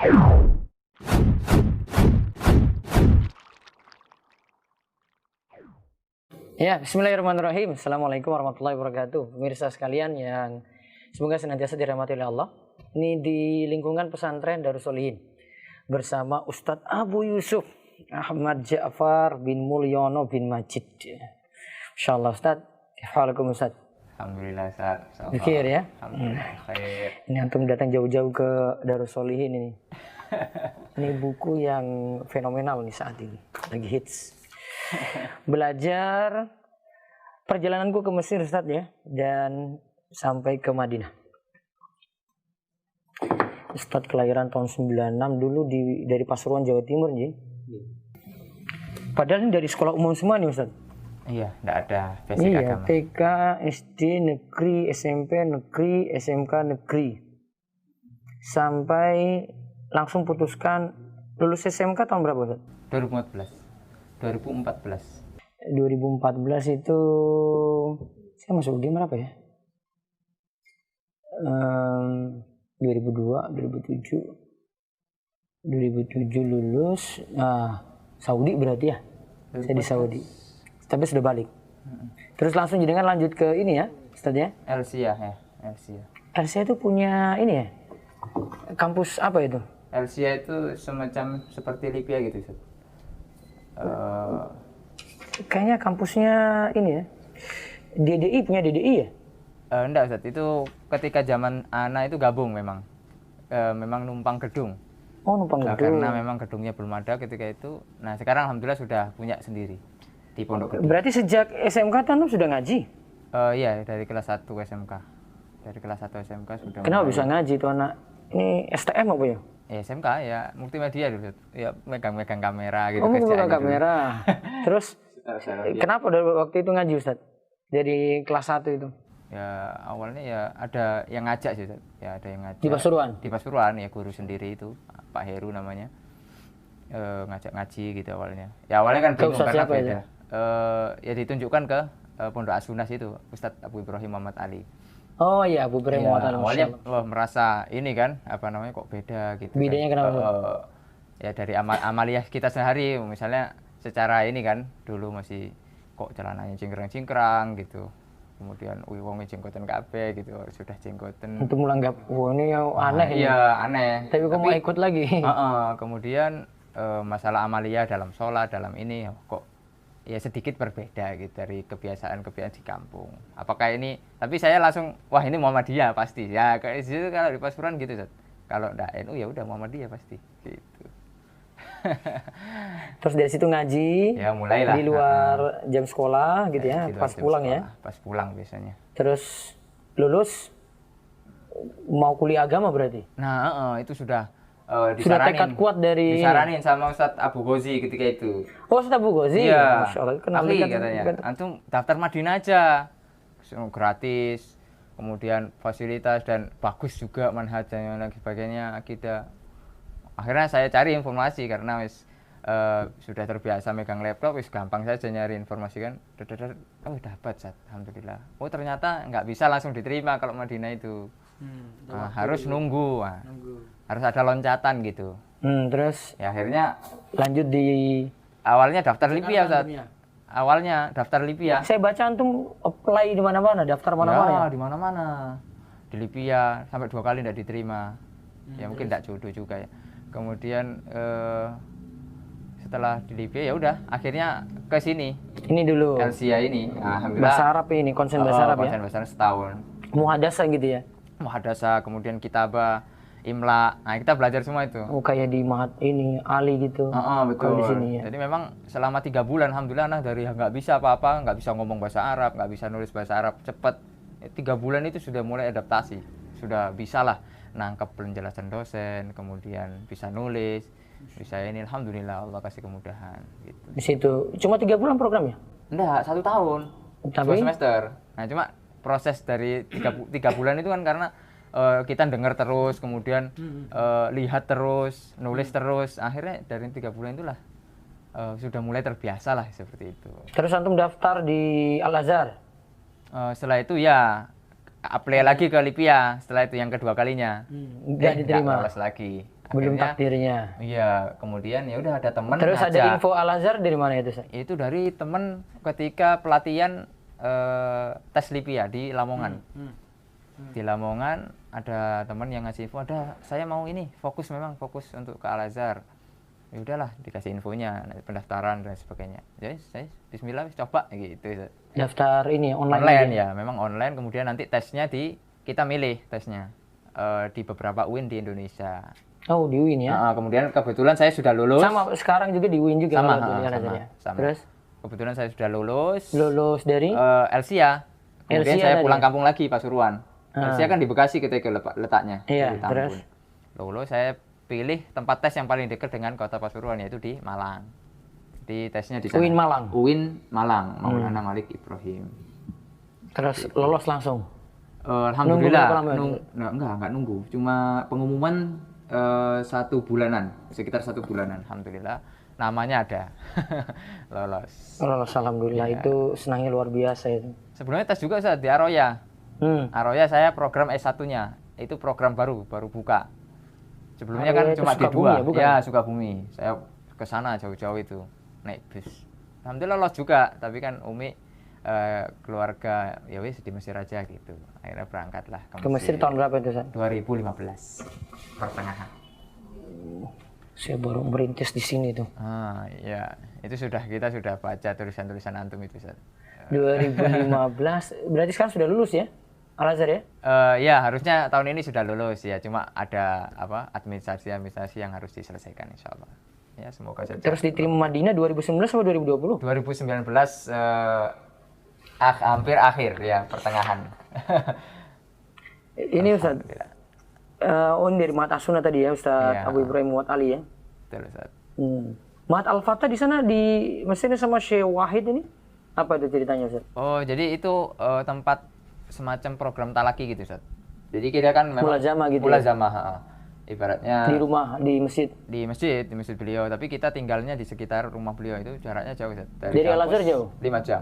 Ya, bismillahirrahmanirrahim. Assalamualaikum warahmatullahi wabarakatuh. Pemirsa sekalian yang semoga senantiasa dirahmati oleh Allah. Ini di lingkungan pesantren Darus Sholihin bersama Ustadz Abu Yusuf Ahmad Ja'far bin Mulyono bin Majid. Insyaallah Ustadz. Waalaikumsalam Ustadz. Alhamdulillah Ustaz. Bikir ya. Alhamdulillah khair. Ini antum datang jauh-jauh ke Darus Sholihin ini. Ini buku yang fenomenal nih saat ini. Lagi hits. Belajar perjalananku ke Mesir Ustadz ya, dan sampai ke Madinah. Ustadz kelahiran tahun 96 dulu dari Pasuruan Jawa Timur nih. Padahal ini dari sekolah umum semua nih Ustadz. Iya, enggak ada basic agama. TK, SD negeri, SMP negeri, SMK negeri. Sampai langsung putuskan lulus SMK tahun berapa Ustadz? 2014 itu saya masuk game berapa ya? 2002, 2007 lulus. Saudi berarti ya? Saya di Saudi. Tapi sudah balik. Terus langsung jadi lanjut ke ini ya, Ustadz ya? Elsia. Elsia itu punya ini ya? Kampus apa itu? Elsia itu semacam seperti Libya gitu, Ustaz. Kayaknya kampusnya ini ya, DDI punya DDI ya? Enggak Ustaz, itu ketika zaman Ana itu gabung memang numpang gedung. Oh numpang gedung. Karena memang gedungnya belum ada ketika itu. Nah sekarang alhamdulillah sudah punya sendiri di Pondok Gede. Berarti sejak SMK antum sudah ngaji? Iya dari kelas 1 SMK. Dari kelas 1 SMK sudah. Kenapa bisa ngaji tuh anak? Ini STM apa ya? SMK ya multimedia dulu ya, megang kamera gitu. Megang kamera. Terus kenapa dari waktu itu ngaji Ustaz? Dari kelas 1 itu? Ya awalnya ya ada yang ngajak sih Ustaz. Ya ada yang ngajak. Di Pasuruan? Di Pasuruan ya, guru sendiri itu Pak Heru namanya. Ngajak ngaji gitu awalnya. Ya awalnya kan bingung karena beda. Ya ditunjukkan ke Pondok Asunas itu Ustadz Abu Ibrahim Muhammad Ali. Oh iya, Abu Ibrahim Muhammad Ali. Awalnya merasa ini kan namanya kok beda gitu. Bedanya kan. Kenapa? Ya dari amaliyah kita sehari misalnya secara ini kan dulu masih kok celananya cingkrang-cingkrang gitu. Kemudian wongnya jenggoten kabeh gitu, sudah jenggoten. Untuk menganggap ini aneh. Iya, aneh. Tapi kok mau ikut lagi? Kemudian masalah amaliyah dalam sholat, dalam ini kok ya sedikit berbeda gitu dari kebiasaan-kebiasaan di kampung. Apakah ini? Tapi saya langsung wah ini Muhammadiyah pasti. Ya kayak situ kalau di Pasuruan gitu, Ustaz. Kalau enggak NU ya udah Muhammadiyah pasti gitu. Terus dari situ ngaji. Ya mulailah di luar jam sekolah gitu ya, pas pulang sekolah, ya. Pas pulang biasanya. Terus lulus mau kuliah agama berarti? Nah, itu sudah sudah tekad kuat dari disaranin sama Ustadz Abu Ghozi ketika itu. Oh, Ustadz Abu Ghozi? Iya. Masya Allah, Ahli katanya. Antum daftar Madinah aja. Gratis. Kemudian fasilitas dan bagus juga manhajnya dan sebagainya akidah. Akhirnya saya cari informasi karena sudah terbiasa megang laptop, gampang saja nyari informasi kan. Oh dapat Ustadz, alhamdulillah. Oh ternyata nggak bisa langsung diterima kalau Madinah itu. Harus nunggu. Harus ada loncatan gitu. Terus ya akhirnya lanjut di awalnya daftar Libya Ustaz. Awalnya daftar Libya. Saya baca antum apply di mana-mana, daftar mana-mana ya? Di mana-mana. Di Libya sampai 2 kali tidak diterima. Ya mungkin tidak jodoh juga ya. Kemudian setelah di Libya ya udah akhirnya ke sini. Ini dulu. Elsia ini. Alhamdulillah. Bahasa Arab ini, konsen bahasa Arab ya. Konsen bahasa Arab setahun. Muhadasah gitu ya. Muhadasah, kemudian kitabah, imla. Nah, kita belajar semua itu. Oh, kayak di Mahat ini, Ali gitu. Betul. Di sini ya. Jadi memang selama 3 bulan alhamdulillah dari nggak bisa apa-apa, nggak bisa ngomong bahasa Arab, nggak bisa nulis bahasa Arab cepat. 3 bulan itu sudah mulai adaptasi. Sudah bisalah nangkep penjelasan dosen, kemudian bisa nulis, bisa ini alhamdulillah Allah kasih kemudahan gitu. Di situ cuma 3 bulan programnya? Enggak, 1 tahun. Tapi 2 semester. Nah, cuma proses dari 3 bulan itu kan karena kita dengar terus, kemudian lihat terus, nulis terus. Akhirnya dari 3 bulan itulah sudah mulai terbiasa lah seperti itu. Terus antum daftar di Al-Azhar? Setelah itu apply lagi ke Libya. Setelah itu yang kedua kalinya. Nggak diterima. Lolos lagi. Belum Akhirnya, takdirnya. iya, kemudian ya udah ada teman Terus ada ngajak. info Al-Azhar dari mana itu, Ustaz? Itu dari teman ketika pelatihan tes LIPIA di Lamongan. Di Lamongan ada teman yang ngasih info, ada saya mau ini fokus untuk ke Al-Azhar. Ya udahlah dikasih infonya, pendaftaran dan sebagainya. Jadi saya Bismillah coba gitu. Daftar ini online, Online aja? ya, memang online. Kemudian nanti tesnya kita milih tesnya di beberapa UIN di Indonesia. Oh, di UIN ya. Kemudian kebetulan saya sudah lulus. Sama sekarang juga di UIN juga. Sama, kalau di Al-Azhar ya. sama. Terus Kebetulan saya sudah lulus. lulus dari Elsia. Kemudian Elsia saya tadi pulang ya? kampung lagi Pasuruan. Elsia kan di Bekasi ketika letaknya. Iya, di terus? Tambun. Lulus saya pilih tempat tes yang paling dekat dengan kota Pasuruan, yaitu di Malang. Di tesnya di sana. UIN Malang. UIN Malang, Maulana Malik Ibrahim. Terus lolos langsung. Alhamdulillah. Nunggu berapa lama? Enggak nunggu. Cuma pengumuman 1 bulanan, sekitar 1 bulanan. Alhamdulillah. Namanya ada. Lolos. Lolos, alhamdulillah. Iya. Itu senangnya luar biasa itu. Sebelumnya tes juga di Aroya. Aroya saya program S1-nya. Itu program baru buka. Sebelumnya Aroya kan itu cuma D2. Sukabumi ya, bukan? Ya, Sukabumi. Saya ke sana jauh-jauh itu naik bis. Alhamdulillah lolos juga, tapi kan Umi keluarga ya wis di Mesir aja gitu. Akhirnya berangkatlah Ke Mesir tahun berapa itu, San? 2015 pertengahan. Saya baru merintis di sini tuh. Ya, itu kita sudah baca tulisan-tulisan antum itu, Ustaz. 2015, berarti sekarang sudah lulus ya? Al-Azhar ya? Ya, harusnya tahun ini sudah lulus ya, cuma ada administrasi yang harus diselesaikan insyaallah. Ya, semoga saja. Terus diterima Madinah 2019 atau 2020? 2019 hampir akhir ya, pertengahan. Ini Ustaz, ini dari Mahat As-Sunnah tadi ya, Ustaz Iya. Abu Ibrahim Muhammad Ali ya. Betul, Ustaz. Mahat Al-Fatah di sana di Mesir sama Syekh Wahid ini, apa itu ceritanya, Ustaz? Oh, jadi itu tempat semacam program talaki gitu, Ustaz. Jadi kita kan memang Mulazamah gitu ya? mulazamah, ibaratnya Di rumah, di masjid. di masjid beliau, tapi kita tinggalnya di sekitar rumah beliau, itu jaraknya jauh, Ustaz. Dari kampus Al-Azhar jauh? 5 jam.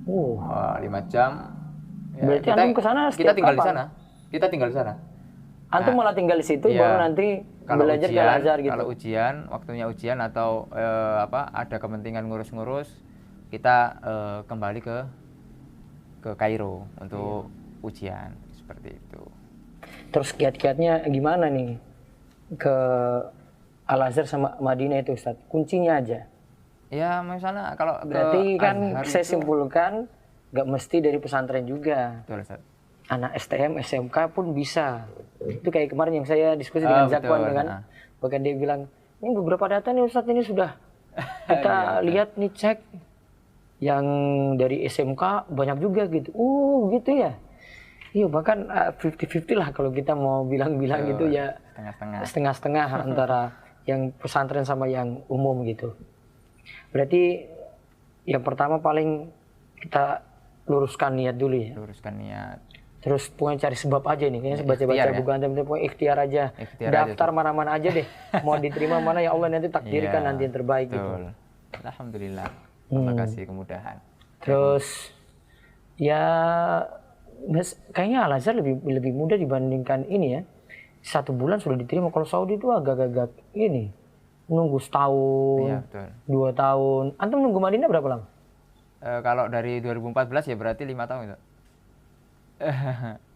5 jam. Ya, Berarti antum ke sana kita setiap tinggal di kapan? sana. Kita tinggal di sana. Antum malah tinggal di situ, Iya. baru nanti Kalau belajar ke ujian, Al-Azhar gitu. kalau waktunya ujian atau ada kepentingan ngurus-ngurus, kita kembali ke Kairo untuk ujian seperti itu. Terus kiat-kiatnya gimana nih ke Al-Azhar sama Madinah itu, Ustaz? Kuncinya aja. Ya, misalnya kalau Berarti ke kan Azhar saya itu- simpulkan nggak mesti dari pesantren juga. Betul, Ustaz. Anak STM, SMK pun bisa. Itu kayak kemarin yang saya diskusi dengan Zakwan betul, kan. Bahkan dia bilang, ini beberapa data nih Ustaz, ini sudah kita lihat nih, cek yang dari SMK banyak juga gitu. Gitu ya. Iya, bahkan 50-50 lah kalau kita mau bilang-bilang gitu ya. Setengah-setengah antara yang pesantren sama yang umum gitu. Berarti yang pertama paling kita luruskan niat dulu ya. Luruskan niat. Terus pokoknya cari sebab aja nih, kayaknya baca-baca ikhtiar ya. buku antum itu pokoknya ikhtiar aja. Ikhtiar Daftar mana-mana aja deh. Mau diterima mana ya Allah nanti takdirkan Iya, nanti yang terbaik gitu. betul. Alhamdulillah. Allah kasih kemudahan. Terus ya kayaknya Al-Azhar lebih mudah dibandingkan ini ya. 1 bulan sudah diterima. Kalau Saudi itu agak-agak ini nunggu setahun, Iya, betul. 2 tahun. Antum nunggu Madinah berapa lama? Kalau dari 2014 ya berarti 5 tahun itu.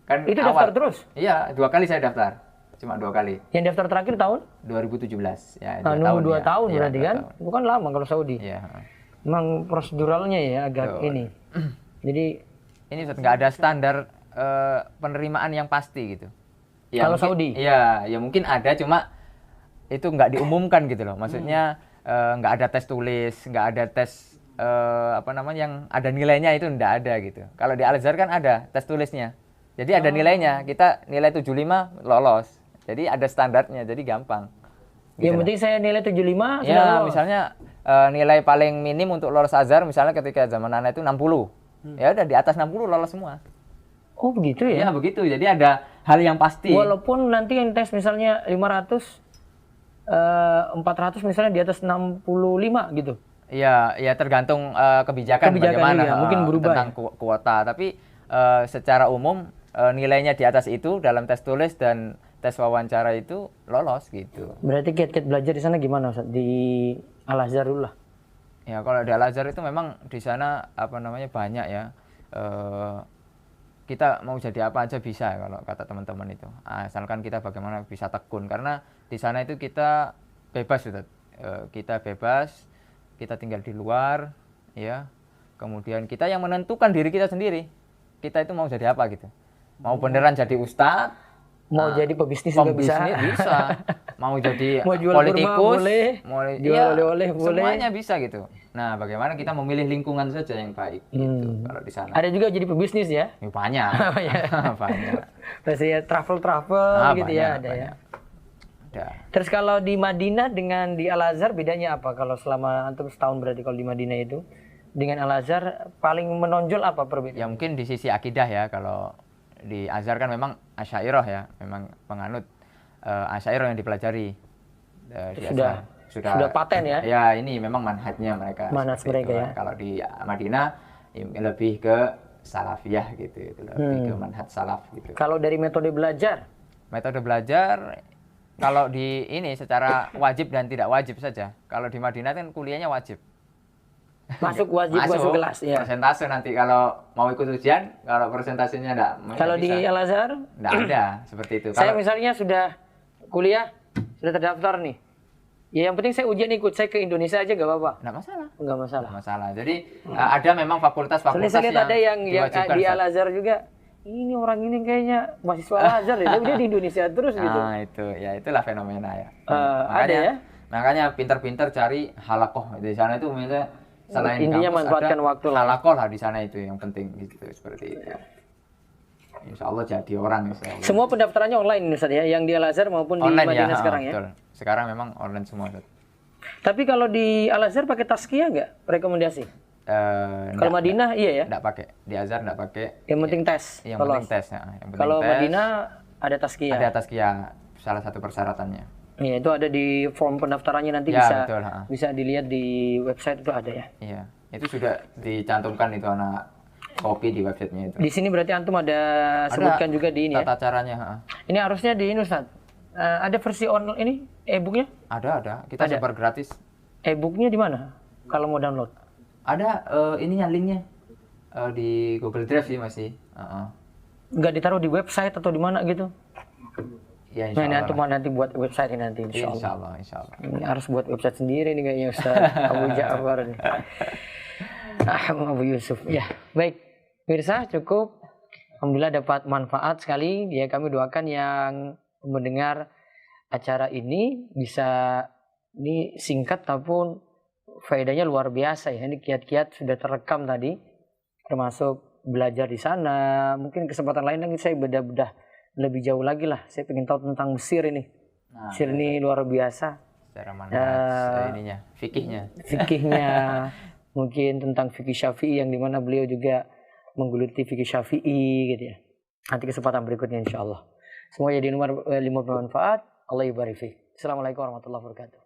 Kan Itu awal. daftar terus? Iya, 2 kali saya daftar. Cuma 2 kali. Yang daftar terakhir tahun? 2017. Ya, Nunggu 2 ya. tahun Iya, berarti 2 kan? tahun. Bukan lama kalau Saudi. Iya. Memang proseduralnya ya agak Betul. ini. Jadi Ini Ustaz, nggak ada standar penerimaan yang pasti gitu. Ya, Kalau mungkin- Saudi? Iya, ya mungkin ada, cuma itu nggak diumumkan gitu loh. Maksudnya nggak ada tes tulis, nggak ada tes yang ada nilainya, itu nggak ada gitu. Kalau di Al-Azhar kan ada tes tulisnya. Jadi ada nilainya, kita nilai 75 lolos. Jadi ada standarnya, jadi gampang. yang penting saya nilai 75 sudah Ya, lolos. misalnya nilai paling minim untuk lolos Azhar misalnya ketika zaman anak itu 60. Ya udah di atas 60 lolos semua. Oh begitu ya? Ya begitu. Jadi ada hal yang pasti. Walaupun nanti yang tes misalnya 500, 400 misalnya di atas 65 gitu. Ya, ya tergantung kebijakan bagaimana juga, mungkin berubah tentang kuota. Tapi secara umum nilainya di atas itu dalam tes tulis dan tes wawancara itu lolos gitu. Berarti kiat-kiat belajar di sana gimana Ustaz? Di Al-Azhar dulu lah. Ya kalau di Al-Azhar itu memang di sana banyak ya. Kita mau jadi apa aja bisa kalau kata teman-teman itu. Asalkan kita bagaimana bisa tekun, karena di sana itu kita bebas Ustaz. Kita bebas, kita tinggal di luar ya. Kemudian kita yang menentukan diri kita sendiri. Kita itu mau jadi apa gitu. Mau beneran jadi ustadz, Mau jadi pebisnis juga bisa. bisa. Mau jadi Mau jual politikus, kurma boleh, jual oleh-oleh boleh. Semuanya bisa gitu. Nah, bagaimana kita memilih lingkungan saja yang baik gitu kalau di sana. Ada juga jadi pebisnis ya? Ya, banyak. Banyak. Biasanya travel gitu banyak, ya, ada ya. Ada. Terus kalau di Madinah dengan di Al-Azhar bedanya apa? Kalau selama antum setahun berarti kalau di Madinah itu dengan Al-Azhar paling menonjol apa perbedaan? Ya mungkin di sisi akidah ya. Kalau di Azhar kan memang Asy'ariyah ya, memang penganut Asy'ariyah yang dipelajari. Sudah paten ya? Ya ini memang manhajnya mereka. Manhaj mereka ya. Kalau di Madinah ya, lebih ke salafiyah gitu, lebih ke manhaj salaf gitu. Kalau dari metode belajar? Metode belajar kalau di ini secara wajib dan tidak wajib saja. Kalau di Madinah kan kuliahnya wajib. Masuk kelas ya. Persentase nanti kalau mau ikut ujian, kalau persentasenya enggak. Kalau di Al-Azhar enggak ada seperti itu. Saya misalnya sudah kuliah, sudah terdaftar nih. Ya yang penting saya ujian ikut, saya ke Indonesia aja nggak apa-apa. Enggak masalah. Nggak masalah. Nggak masalah. Jadi ada memang fakultas-fakultas saya lihat ada yang diwajibkan, di Al-Azhar juga. Ini orang ini kayaknya mahasiswa Al-Azhar ya, dia di Indonesia terus gitu. Nah itu, ya itulah fenomena ya. Ada ya. Makanya pintar-pintar cari halakoh di sana itu misalnya selain intinya kampus manfaatkan ada waktu lah. halakoh lah di sana itu yang penting gitu seperti itu. Insya Allah jadi orang. Insya Allah. Semua pendaftarannya online Ustaz ya, yang di Al-Azhar maupun di Madinah sekarang ya. Betul. Sekarang memang online semua. Tapi kalau di Al-Azhar pakai tazkiyah nggak? Rekomendasi? Kalau Madinah iya ya? Nggak pakai. Di Azhar nggak pakai. Yang penting tes. Yang penting tes. Ya. Kalau Madinah ada tazkiyah. Ada tazkiyah, salah satu persyaratannya. Iya, itu ada di form pendaftarannya nanti ya, bisa betul, bisa dilihat di website itu ada ya. Iya, itu sudah dicantumkan itu anak kopi di websitenya itu. Di sini berarti antum ada sebutkan juga di ini tata ya. caranya. Ini harusnya di ini Ustaz. Ada versi online ini e-booknya? Ada. Kita sebar gratis. E-booknya di mana? Kalau mau download? Ada ininya linknya di Google Drive sih masih. Nggak ditaruh di website atau di mana gitu? Ya, nah ini antum nanti buat website ini nanti insya Allah. Ini harus buat website sendiri nih kayaknya Ustaz Abu Ja'far nih. Abu Yusuf. Ya, baik. Pemirsa cukup. Alhamdulillah dapat manfaat sekali. Ya kami doakan yang mendengar acara ini bisa ini singkat tapi faedahnya luar biasa ya. Ini kiat-kiat sudah terekam tadi, termasuk belajar di sana. Mungkin kesempatan lain lagi saya bedah-bedah lebih jauh lagi lah. Saya ingin tahu tentang Mesir ini. Mesir ini luar biasa. Secara manhaj ininya, fikihnya. Mungkin tentang fikih Syafi'i yang dimana beliau juga menggeluti fikih Syafi'i gitu ya. Nanti kesempatan berikutnya insya Allah. Semoga jadi nomor 5 bermanfaat. Allah ibarik fiik. Assalamualaikum warahmatullahi wabarakatuh.